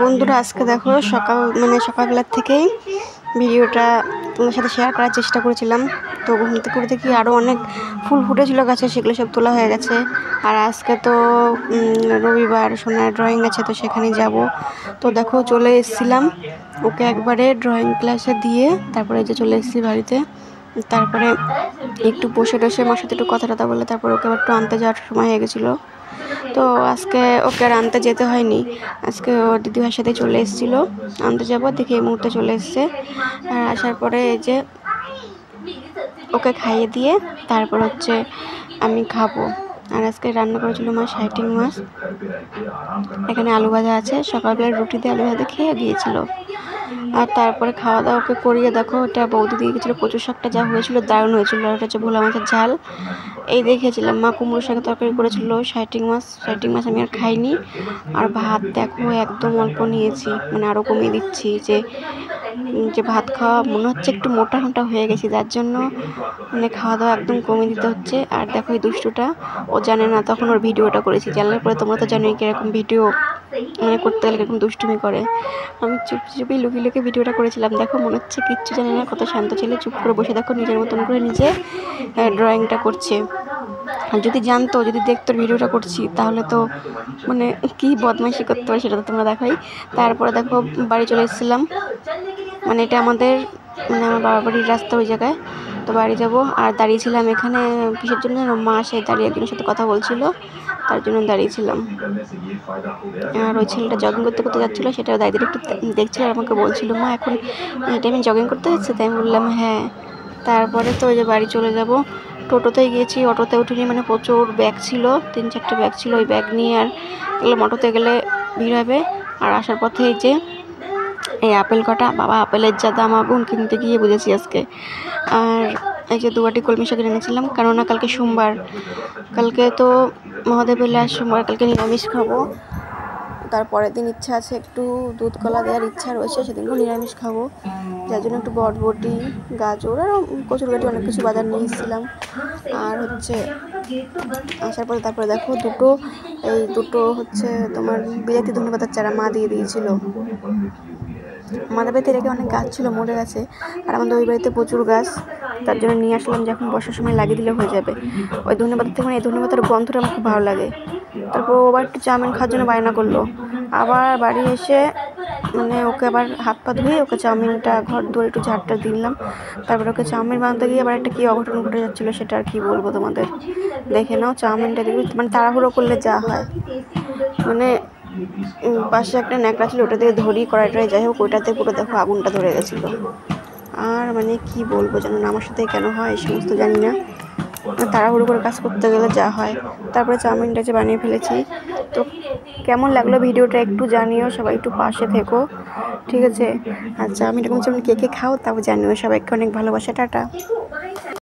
বন্ধুরা, আজকে দেখো সকালবেলার থেকেই ভিডিওটা তোমাদের সাথে শেয়ার করার চেষ্টা করেছিলাম। তো ঘুম থেকে উঠে দেখি আরও অনেক ফুল ফুটেছিল গাছে, সেগুলো সব তোলা হয়ে গেছে। আর আজকে তো রবিবার, সোনার ড্রয়িং আছে, তো সেখানে যাব। তো দেখো চলে এসেছিলাম ওকে একবারে ড্রয়িং ক্লাসে দিয়ে, তারপরে যে চলে এসেছি বাড়িতে। তারপরে একটু বসে টসে আমার সাথে একটু কথা বলে তারপরে ওকে আবার একটু আনতে যাওয়ার সময় হয়ে গেছিলো। তো আজকে ওকে আর আনতে যেতে হয়নি, আজকে ওর দিদিভাইয়ের সাথে চলে এসেছিলো আনতে যাবো, দেখি এই মুহূর্তে চলে এসছে। আর আসার পরে এই যে ওকে খাইয়ে দিয়ে তারপর হচ্ছে আমি খাবো। আর আজকে রান্না করেছিল মা শাইটিং মাছ, এখানে আলু ভাজা আছে, সকালবেলা রুটি দিয়ে আলু ভাজা খেয়ে গিয়েছিল। আর তারপরে খাওয়া দাওয়া ওকে করিয়ে দেখো ওটা বৌদি দিয়ে গেছিলো কচু শাকটা, যা হয়েছিল দারুণ হয়েছিল। আর ওটা হচ্ছে ভোলা মাছের ঝাল, এই দেখেছিলাম। মা কুমড়ো শাকের তরকারি করেছিল, শাইটিং মাছ আমি আর খাইনি। আর ভাত দেখো একদম অল্প নিয়েছি, মানে আরও কমিয়ে দিচ্ছি, যে ভাত খাওয়া মনে হচ্ছে একটু মোটা হয়ে গেছি, যার জন্য মানে খাওয়া দাওয়া একদম কমিয়ে দিতে হচ্ছে। আর দেখো এই দুষ্টুটা, ও জানে না তখন ওর ভিডিওটা করেছি, জানলে পরে তোমরা তো জানোই কিরকম ভিডিও মানে করতে গেলে কিরকম দুষ্টুমি করে। আমি চুপি লুকিয়ে ভিডিওটা করেছিলাম। দেখো মনে হচ্ছে কিচ্ছু জানে না, কত শান্ত ছেলে, চুপ করে বসে দেখো নিজের মতন করে নিজে ড্রয়িংটা করছে। আর যদি জানতো, যদি দেখতো ভিডিওটা করছি, তাহলে তো মানে কি বদমাইশি করতে পারে সেটা তো তোমরা দেখাই। তারপরে দেখো বাড়ি চলে এসেছিলাম, মানে এটা আমার বাবার বাড়ির রাস্তা ওই জায়গায়। তো বাড়ি যাব, আর দাঁড়িয়েছিলাম এখানে কিসের জন্য, মা সেই দাঁড়িয়ে একজনের সাথে কথা বলছিল, তার জন্য দাঁড়িয়েছিলাম। আর ওই ছেলেটা জগিং করতে যাচ্ছিলো, সেটা দাদির একটু দেখছিল আর আমাকে বলছিল, মা এখন এই টাইমে জগিং করতে যাচ্ছে? তাই আমি বললাম হ্যাঁ। তারপরে তো ওই যে বাড়ি চলে যাব, টোটোতেই গিয়েছি, অটোতে উঠিনি, মানে প্রচুর ব্যাগ ছিল, 3-4টে ব্যাগ ছিল। ওই ব্যাগ নিয়ে আর গেলে অটোতে গেলে ভিড় হবে। আর আসার পথে এই যে এই আপেল কটা, বাবা আপেলের যা দাম, আগুন কিনতে গিয়ে বুঝেছি আজকে। আর এই যে 2 বাটি কলমি শাক এনেছিলাম, কেননা কালকে সোমবার, কালকে তো মহাদেব এলে আর সোমবার, কালকে নিরামিষ খাবো। তারপরের দিন ইচ্ছা আছে একটু দুধ কলা দেওয়ার ইচ্ছা রয়েছে, সেদিনও নিরামিষ খাবো, যার জন্য একটু বটবটি, গাজর আর কচুর গাটি অনেক কিছু বাজার নিয়ে এসেছিলাম। আর হচ্ছে আসার পরে তারপরে দেখো দুটো হচ্ছে তোমার বিলাতি ধনেপাতার চারা মা দিয়ে দিয়েছিল। আমাদের বাড়িতে রেখে অনেক গাছ ছিল, মরে গেছে, আর আমাদের ওই বাড়িতে প্রচুর গাছ, তার জন্য নিয়ে আসলাম, যে এখন বর্ষার সময় লাগিয়ে দিলে হয়ে যাবে। ওই ধনেপাতা থেকে এই ধনেপাতার গন্ধটা আমার খুব ভালো লাগে। তারপর ও আবার একটু চাউমিন খাওয়ার জন্য বায়না করলো, আবার বাড়ি এসে মানে ওকে আবার হাত পা ধুয়ে ওকে চাউমিনটা ঘর ধরে একটু ঝাড়টা দিলাম। তারপরে ওকে চাউমিন বানাতে গিয়ে আবার একটা কী অঘটন ঘটে যাচ্ছিলো, সেটা আর কি বলবো তোমাদের, দেখে নাও। চাউমিনটা দেখবে, মানে তাড়াহুড়ো করলে যা হয়, মানে পাশে একটা ন্যাকড়া ছিল, ওটা দিয়ে ধরি কড়াইটায়, যাই হোক ওইটাতে পুরো দেখো আগুনটা ধরে গেছিলো। আর মানে কি বলবো জানো না, আমার সাথে কেন হয় এই সমস্ত জানি না, তাড়াহুড়ো করে কাজ করতে গেলে যা হয়। তারপরে চাউমিনটা যে বানিয়ে ফেলেছি, তো কেমন লাগলো ভিডিওটা একটু জানিও, সবাই একটু পাশে থেকো, ঠিক আছে? আর চাউমিনটা কে খাও তাও জানিও, সবাইকে অনেক ভালোবাসা, টাটা।